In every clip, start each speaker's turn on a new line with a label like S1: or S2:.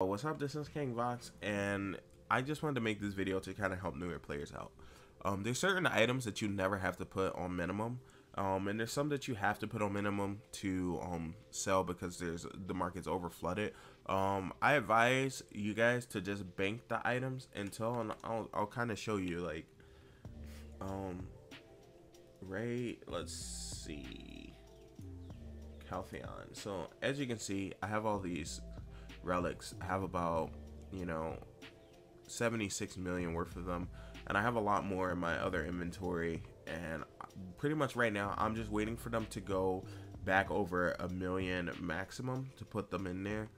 S1: What's up, this is King Vox, and I just wanted to make this video to kind of help newer players out. There's certain items that you never have to put on minimum, and there's some that you have to put on minimum to sell because the market's over flooded. I advise you guys to just bank the items until, and I'll kind of show you, like, right, let's see, Caltheon. So as you can see, I have all these relics. I have about 76 million worth of them, and I have a lot more in my other inventory, and pretty much right now I'm just waiting for them to go back over 1,000,000 maximum to put them in there,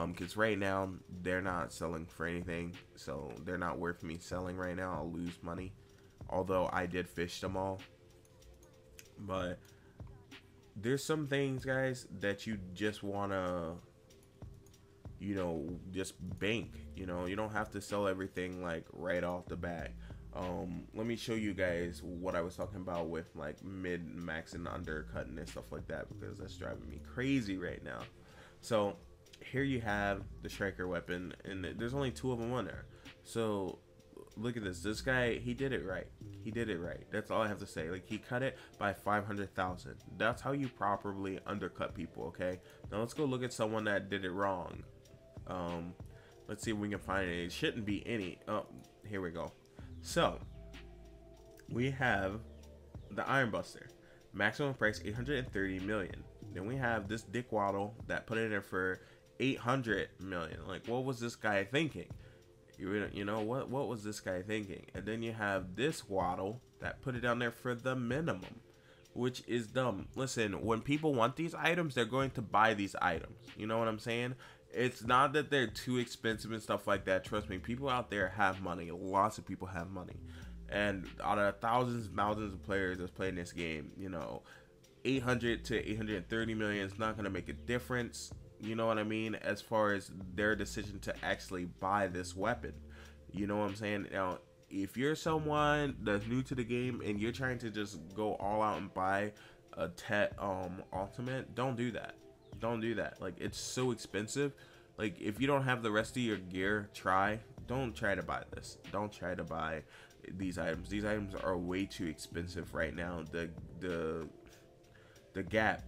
S1: because right now they're not selling for anything, so they're not worth me selling right now. I'll lose money, although I did fish them all. But there's some things, guys, that you just want to just bank. You don't have to sell everything like right off the bat. Let me show you guys what I was talking about with like mid, max, and undercutting and stuff like that, because that's driving me crazy right now. So here you have the striker weapon, and there's only 2 of them on there. So look at this guy, he did it right. That's all I have to say. Like, he cut it by 500,000. That's how you properly undercut people. Okay, now let's go look at someone that did it wrong. Let's see if we can find it. It shouldn't be any. Oh, here we go. So we have the Iron Buster, maximum price 830 million. Then we have this Dick Waddle that put it in for 800 million. Like, what was this guy thinking? What was this guy thinking? And then you have this Waddle that put it down there for the minimum, which is dumb. Listen, when people want these items, they're going to buy these items. You know what I'm saying? It's not that they're too expensive and stuff like that. Trust me, people out there have money. Lots of people have money. And out of thousands and thousands of players that's playing this game, 800 to 830 million is not going to make a difference. You know what I mean? As far as their decision to actually buy this weapon. You know what I'm saying? Now, if you're someone that's new to the game and you're trying to just go all out and buy a Tet ultimate, don't do that. Don't do that. Like, it's so expensive. Like, if you don't have the rest of your gear, don't try to buy this. Don't try to buy these items. These items are way too expensive right now. The gap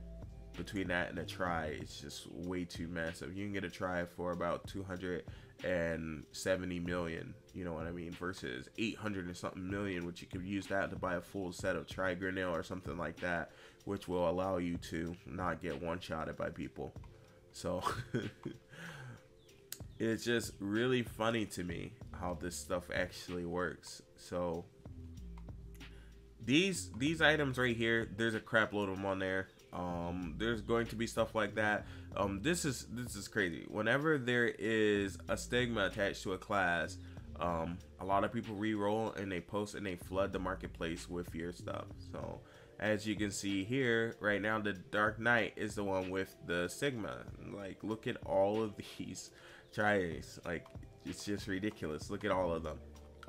S1: between that and a try is just way too massive. You can get a try for about 270 million, you know what I mean, versus 800 and something million, which you could use that to buy a full set of Tri Grinnell or something like that, which will allow you to not get one-shotted by people. So it's just really funny to me how this stuff actually works. So these items right here, there's a crap load of them on there. There's going to be stuff like that. This is crazy. Whenever there is a stigma attached to a class, a lot of people re-roll and they post and they flood the marketplace with your stuff. So as you can see here right now, the Dark Knight is the one with the stigma. Like, look at all of these tries. Like, it's just ridiculous. Look at all of them.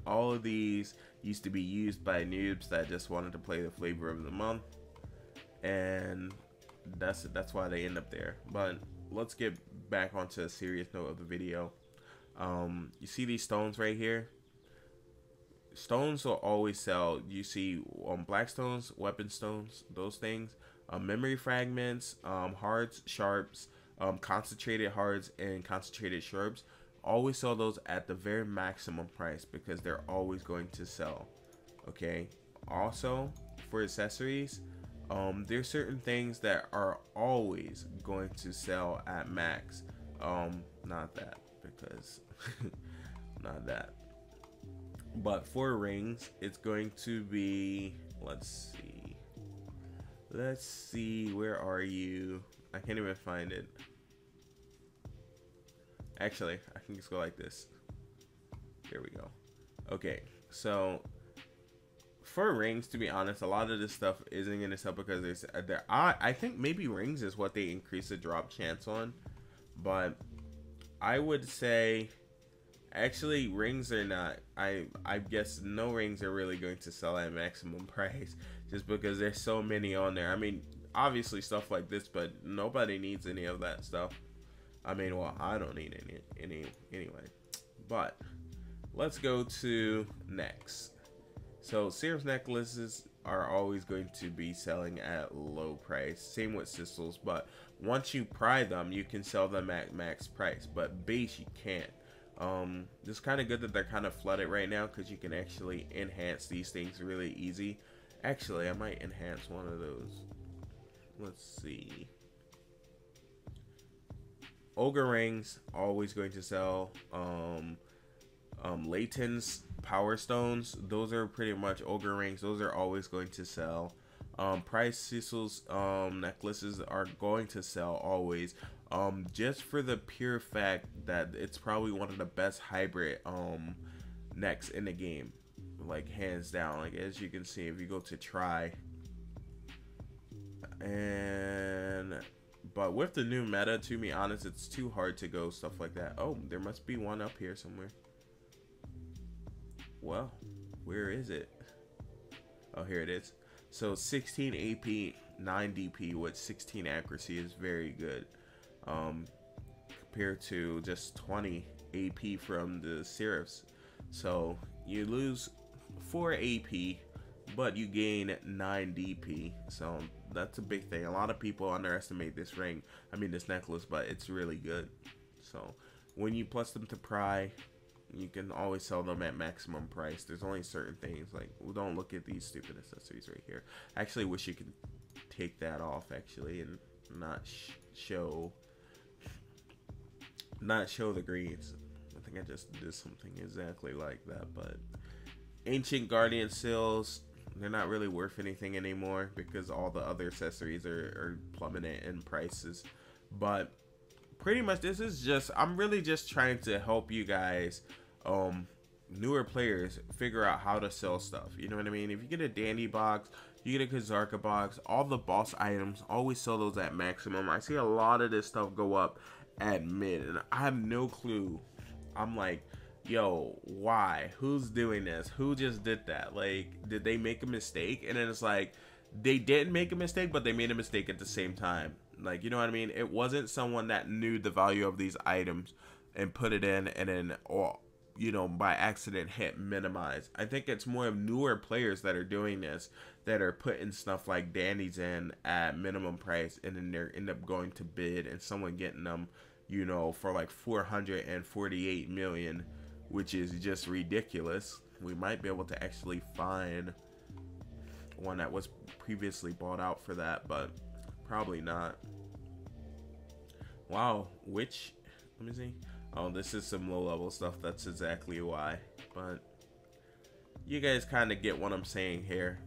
S1: All of these used to be used by noobs that just wanted to play the flavor of the month, and that's why they end up there. But let's get back onto a serious note of the video. You see these stones right here? Stones will always sell. You see black stones, weapon stones, those things, memory fragments, hards, sharps, concentrated hards, and concentrated sharps. Always sell those at the very maximum price because they're always going to sell. Okay, also for accessories, there's certain things that are always going to sell at max. Not that, because not that, but for rings it's going to be, let's see, where are you? I can't even find it. Actually, I can just go like this. Here we go. Okay, so for rings, to be honest, a lot of this stuff isn't gonna sell because I think maybe rings is what they increase the drop chance on, but I would say actually rings are not. I guess no rings are really going to sell at maximum price just because there's so many on there. I mean, obviously stuff like this, but nobody needs any of that stuff. I mean, well, I don't need any anyway. But let's go to next. So Sears necklaces are always going to be selling at low price. Same with sisals, but once you pry them, you can sell them at max price. But base, you can't. It's kind of good that they're kind of flooded right now because you can actually enhance these things really easy. Actually, I might enhance one of those. Let's see. Ogre rings, always going to sell. Layton's power stones, those are pretty much ogre rings. Those are always going to sell. Price Cecil's necklaces are going to sell always. Just for the pure fact that it's probably one of the best hybrid necks in the game, like hands down. Like as you can see, if you go to try, and but with the new meta, to be honest, it's too hard to go stuff like that. Oh, there must be one up here somewhere. Well, where is it? Oh, here it is. So 16 AP, 9 DP with 16 accuracy is very good. Compared to just 20 AP from the Serifs. So you lose 4 AP, but you gain 9 DP. So that's a big thing. A lot of people underestimate this ring. I mean this necklace, but it's really good. So when you plus them to pry, you can always sell them at maximum price. There's only certain things, like, well, don't look at these stupid accessories right here. I actually wish you could take that off actually and not show the greens. I think I just did something exactly like that. But Ancient Guardian seals, they're not really worth anything anymore because all the other accessories are plummeting in prices. But pretty much this is just, I'm really just trying to help you guys, newer players, figure out how to sell stuff. You know what I mean? If you get a Dandy box, you get a Kazarka box, all the boss items, always sell those at maximum. I see a lot of this stuff go up at mid, and I have no clue. I'm like, yo, why? Who's doing this? Who just did that? Like, did they make a mistake? And then it's like, they didn't make a mistake, but they made a mistake at the same time. Like, you know what I mean? It wasn't someone that knew the value of these items and put it in and then, or, you know, by accident hit minimize. I think it's more of newer players that are doing this, that are putting stuff like dandies in at minimum price, and then they end up going to bid and someone getting them, you know, for like 448 million, which is just ridiculous. We might be able to actually find one that was previously bought out for that, but probably not. Wow, which, let me see. Oh, this is some low level stuff. That's exactly why. But you guys kind of get what I'm saying here.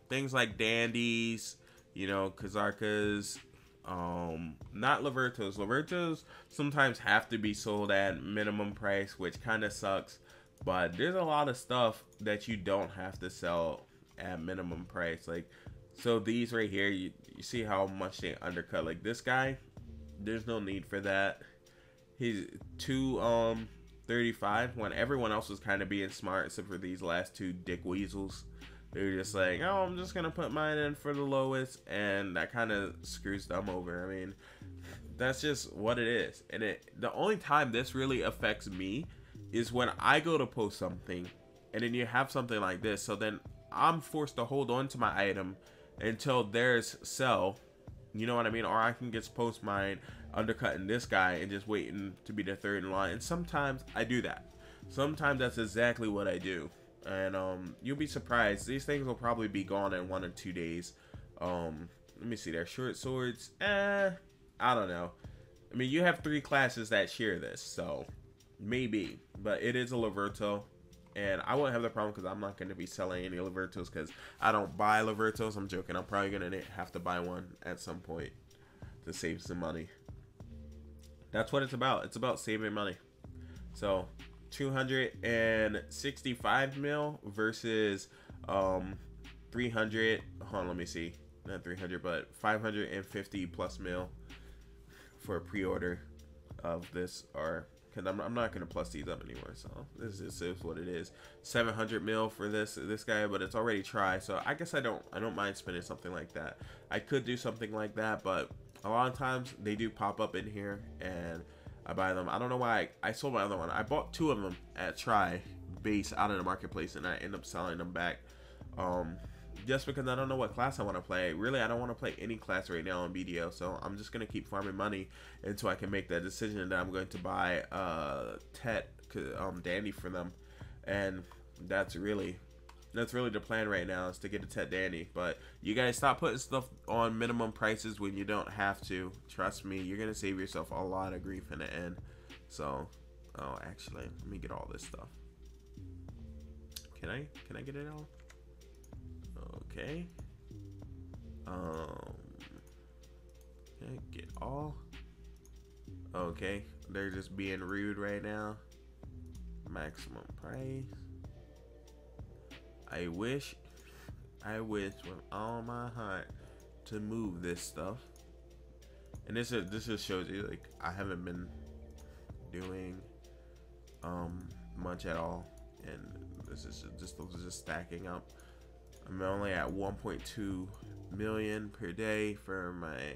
S1: Things like dandies, you know, Kazarkas, not Lavertos. Lavertos sometimes have to be sold at minimum price, which kind of sucks. But there's a lot of stuff that you don't have to sell at minimum price. Like, so these right here, you see how much they undercut. Like this guy, there's no need for that. He's 235 when everyone else was kind of being smart, except for these last two dick weasels. They were just like, oh, I'm just gonna put mine in for the lowest, and that kind of screws them over. I mean, that's just what it is. And the only time this really affects me is when I go to post something, and then you have something like this. So then I'm forced to hold on to my item until theirs sell. You know what I mean? Or I can just post mine undercutting this guy and just waiting to be the third in line. And sometimes I do that. Sometimes that's exactly what I do. And you'll be surprised. These things will probably be gone in 1 or 2 days. Let me see. They're short swords. I don't know. I mean, you have 3 classes that share this, so maybe. But it is a Laverto. And I won't have the problem because I'm not going to be selling any Lavertos because I don't buy Lavertos. I'm joking. I'm probably going to have to buy one at some point to save some money. That's what it's about. It's about saving money. So 265 mil versus 300. Hold on, let me see. Not 300, but 550 plus mil for a pre-order of this, or because I'm not gonna plus these up anymore. So this is what it is. 700 mil for this guy, but it's already tried. So I guess I don't mind spending something like that. I could do something like that, but a lot of times they do pop up in here, and I buy them. I don't know why I sold my other one. I bought 2 of them at Try base out of the marketplace, and I end up selling them back. Just because I don't know what class I want to play. Really, I don't want to play any class right now on BDO, so I'm just gonna keep farming money until I can make that decision that I'm going to buy Tet Dandy for them, and that's really the plan right now, is to get a Tet Dandy. But you guys stop putting stuff on minimum prices when you don't have to. Trust me, you're gonna save yourself a lot of grief in the end. So, oh, actually, let me get all this stuff. Can I get it all? Okay. Can I get all? Okay, they're just being rude right now. Maximum price. I wish with all my heart to move this stuff. And this just shows you, like, I haven't been doing much at all, and this is just stacking up. I'm only at 1.2 million per day for my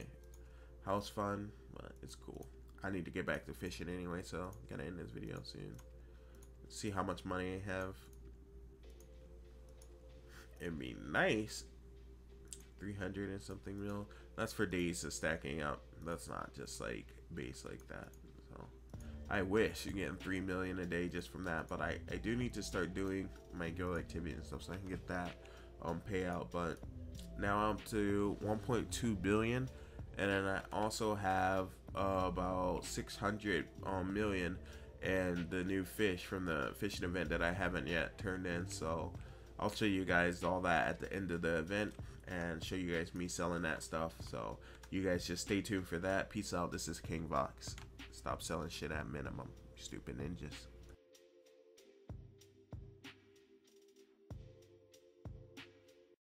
S1: house fund, but it's cool. I need to get back to fishing anyway, so I'm gonna end this video soon. See how much money I have. It'd be nice. 300 and something mil. That's for days of stacking up. That's not just like base like that. So I wish you're getting 3 million a day just from that, but I do need to start doing my guild activity and stuff so I can get that payout. But now I'm to 1.2 billion, and then I also have about 600 million and the new fish from the fishing event that I haven't yet turned in. So I'll show you guys all that at the end of the event and show you guys me selling that stuff. So you guys just stay tuned for that. Peace out. This is King Vox. Stop selling shit at minimum, stupid ninjas.